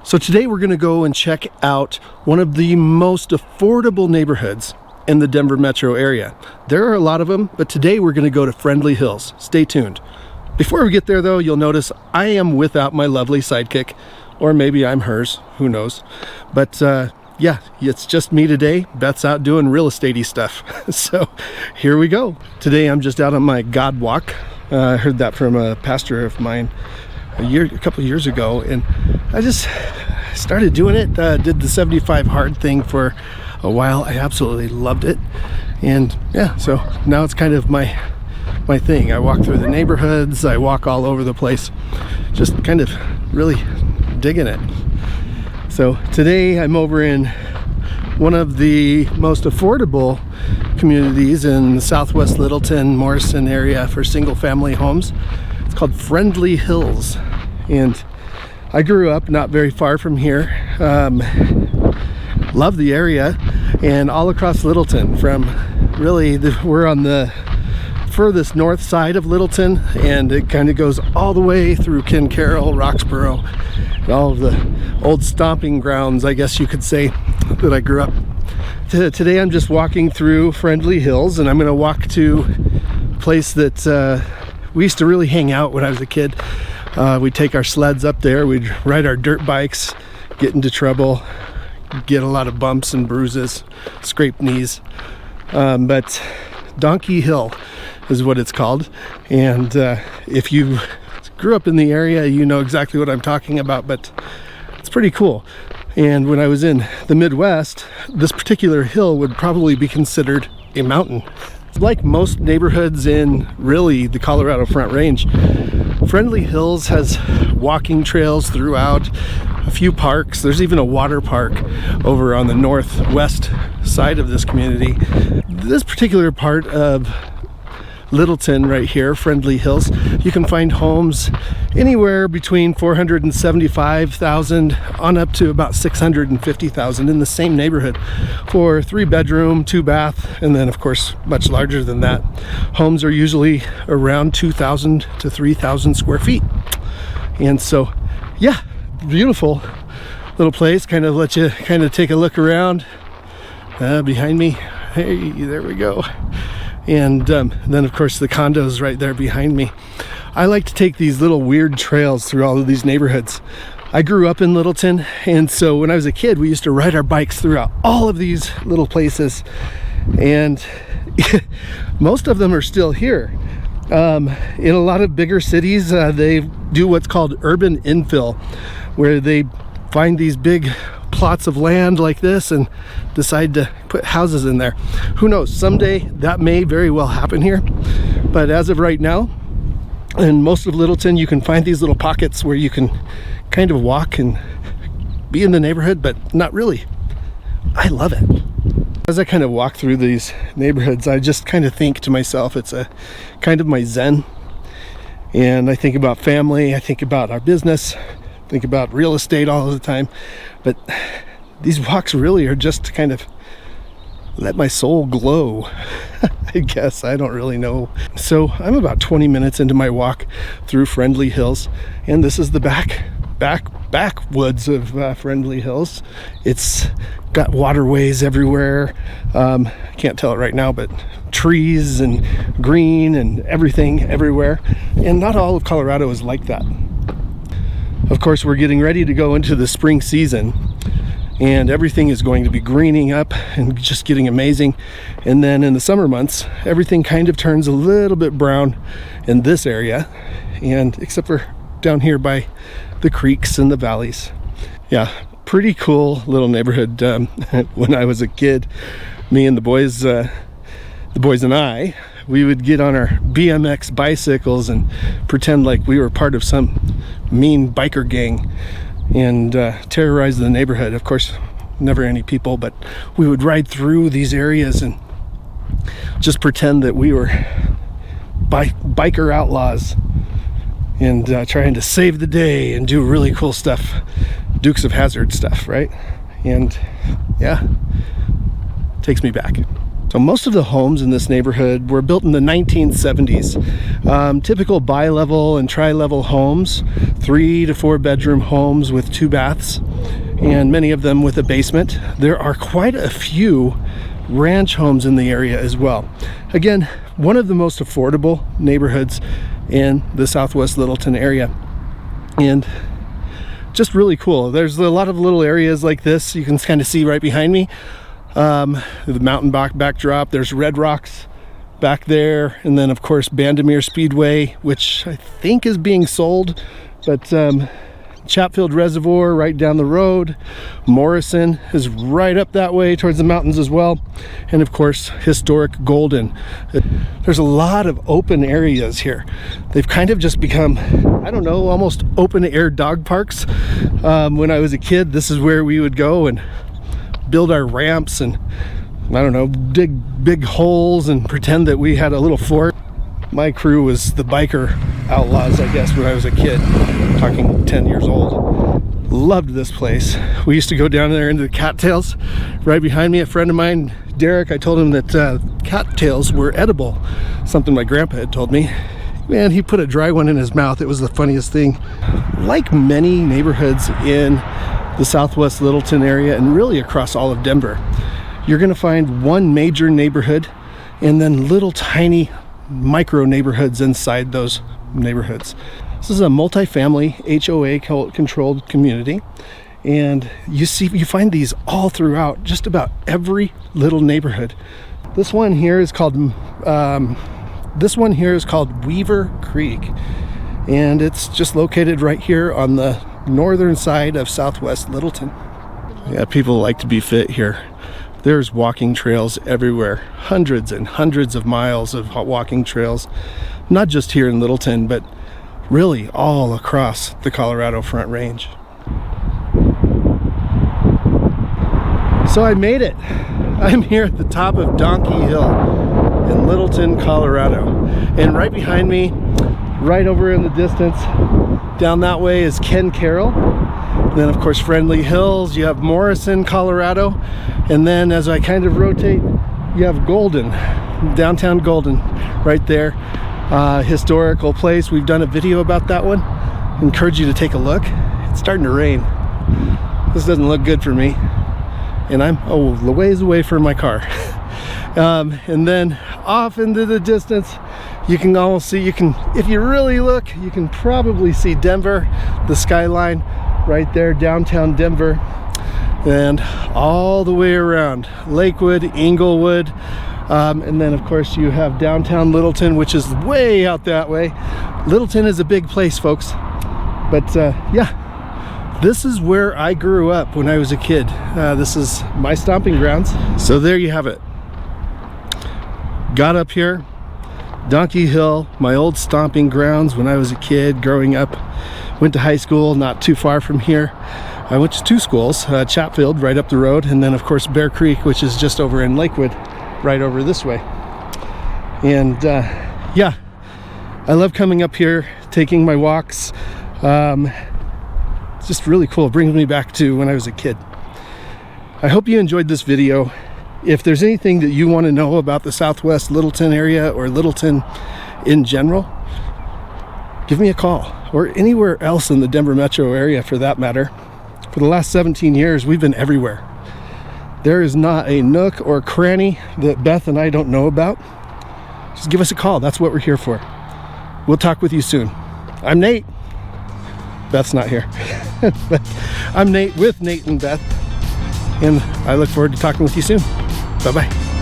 So today we're going to go and check out one of the most affordable neighborhoods in the Denver metro area. There are a lot of them, but today we're going to go to Friendly Hills. Stay tuned. Before we get there though, you'll notice I am without my lovely sidekick, or maybe I'm hers, who knows. But yeah, it's just me today. Beth's out doing real estate-y stuff. So here we go. Today I'm just out on my God walk. I heard that from a pastor of mine a couple of years ago, and I just started doing it. Did the 75 hard thing for a while. I absolutely loved it, and yeah, so now it's kind of my thing. I walk through the neighborhoods, I walk all over the place, just kind of really digging it. So today I'm over in one of the most affordable communities in the southwest Littleton, Morrison area for single family homes. It's called Friendly Hills, and I grew up not very far from here. Love the area, and all across Littleton, from really we're on the furthest north side of Littleton, and it kind of goes all the way through Ken Carroll, Roxborough, and all of the old stomping grounds, I guess you could say, that I grew up. Today I'm just walking through Friendly Hills, and I'm going to walk to a place that we used to really hang out when I was a kid. We'd take our sleds up there, we'd ride our dirt bikes, get into trouble, get a lot of bumps and bruises, scraped knees. But Donkey Hill is what it's called, and if you grew up in the area, you know exactly what I'm talking about, but it's pretty cool. And when I was in the Midwest, this particular hill would probably be considered a mountain. Like most neighborhoods in really the Colorado Front Range, Friendly Hills has walking trails throughout, a few parks. There's even a water park over on the northwest side of this community. This particular part of Littleton right here, Friendly Hills, you can find homes anywhere between $475,000 on up to about $650,000 in the same neighborhood for 3-bedroom, 2-bath, and then of course much larger than that. Homes are usually around 2,000 to 3,000 square feet. And so yeah, beautiful little place. Kind of let you kind of take a look around. Behind me, hey, there we go. And then of course the condos right there behind me. I like to take these little weird trails through all of these neighborhoods. I grew up in Littleton, and so when I was a kid we used to ride our bikes throughout all of these little places, and most of them are still here. In a lot of bigger cities, they do what's called urban infill, where they find these big plots of land like this and decide to put houses in there. Who knows, someday that may very well happen here, but as of right now, in most of Littleton, you can find these little pockets where you can kind of walk and be in the neighborhood, but not really. I love it. As I kind of walk through these neighborhoods, I just kind of think to myself, it's a kind of my zen, and I think about family, I think about our business, think about real estate all the time, but these walks really are just to kind of let my soul glow. I guess, I don't really know. So I'm about 20 minutes into my walk through Friendly Hills, and this is the backwoods of Friendly Hills. It's got waterways everywhere. Can't tell it right now, but trees and green and everything everywhere, and not all of Colorado is like that. Of course, we're getting ready to go into the spring season, and everything is going to be greening up and just getting amazing. And then in the summer months, everything kind of turns a little bit brown in this area, and except for down here by the creeks and the valleys. Yeah, pretty cool little neighborhood. When I was a kid, me and the boys and I, we would get on our BMX bicycles and pretend like we were part of some mean biker gang and terrorize the neighborhood. Of course, never any people, but we would ride through these areas and just pretend that we were biker outlaws and trying to save the day and do really cool stuff, Dukes of Hazzard stuff, right? And yeah, takes me back. So Now, most of the homes in this neighborhood were built in the 1970s. Typical bi-level and tri-level homes, 3 to 4 bedroom homes with 2 baths, and many of them with a basement. There are quite a few ranch homes in the area as well. Again, one of the most affordable neighborhoods in the Southwest Littleton area, and just really cool. There's a lot of little areas like this you can kind of see right behind me. The mountain backdrop, there's Red Rocks back there, and then of course Bandimere Speedway, which I think is being sold, but Chatfield Reservoir right down the road. Morrison is right up that way towards the mountains as well, and of course historic Golden. There's a lot of open areas here. They've kind of just become, I don't know, almost open air dog parks. When I was a kid, this is where we would go and build our ramps and, I don't know, dig big holes and pretend that we had a little fort. My crew was the biker outlaws, I guess, when I was a kid, talking 10 years old. Loved this place. We used to go down there into the cattails. Right behind me, a friend of mine, Derek, I told him that cattails were edible, something my grandpa had told me. Man, he put a dry one in his mouth. It was the funniest thing. Like many neighborhoods in the Southwest Littleton area and really across all of Denver, you're going to find one major neighborhood and then little tiny micro neighborhoods inside those neighborhoods. This is a multi-family HOA controlled community, and you find these all throughout just about every little neighborhood. This one here is called Weaver Creek, and it's just located right here on the northern side of Southwest Littleton. Yeah, people like to be fit here. There's walking trails everywhere, hundreds and hundreds of miles of walking trails, not just here in Littleton, but really all across the Colorado Front Range. So I made it. I'm here at the top of Donkey Hill in Littleton, Colorado. And right behind me, right over in the distance, down that way is Ken Carroll. And then of course Friendly Hills, you have Morrison, Colorado. And then as I kind of rotate, you have Golden, downtown Golden, right there. Historical place. We've done a video about that one. Encourage you to take a look. It's starting to rain. This doesn't look good for me. And I'm a ways away from my car. And then off into the distance, you can almost see, if you really look, you can probably see Denver, the skyline right there, downtown Denver, and all the way around Lakewood, Inglewood, and then of course you have downtown Littleton, which is way out that way. Littleton is a big place, folks, but yeah, this is where I grew up when I was a kid. This is my stomping grounds. So there you have it. Got up here, Donkey Hill, my old stomping grounds when I was a kid growing up. Went to high school not too far from here. I went to 2 schools, Chatfield right up the road, and then of course Bear Creek, which is just over in Lakewood, right over this way. And yeah, I love coming up here, taking my walks. It's just really cool. It brings me back to when I was a kid. I hope you enjoyed this video. If there's anything that you want to know about the Southwest Littleton area or Littleton in general, give me a call, or anywhere else in the Denver metro area for that matter. For the last 17 years, we've been everywhere. There is not a nook or cranny that Beth and I don't know about. Just give us a call. That's what we're here for. We'll talk with you soon. I'm Nate. Beth's not here. But I'm Nate with Nate and Beth. And I look forward to talking with you soon. Bye-bye.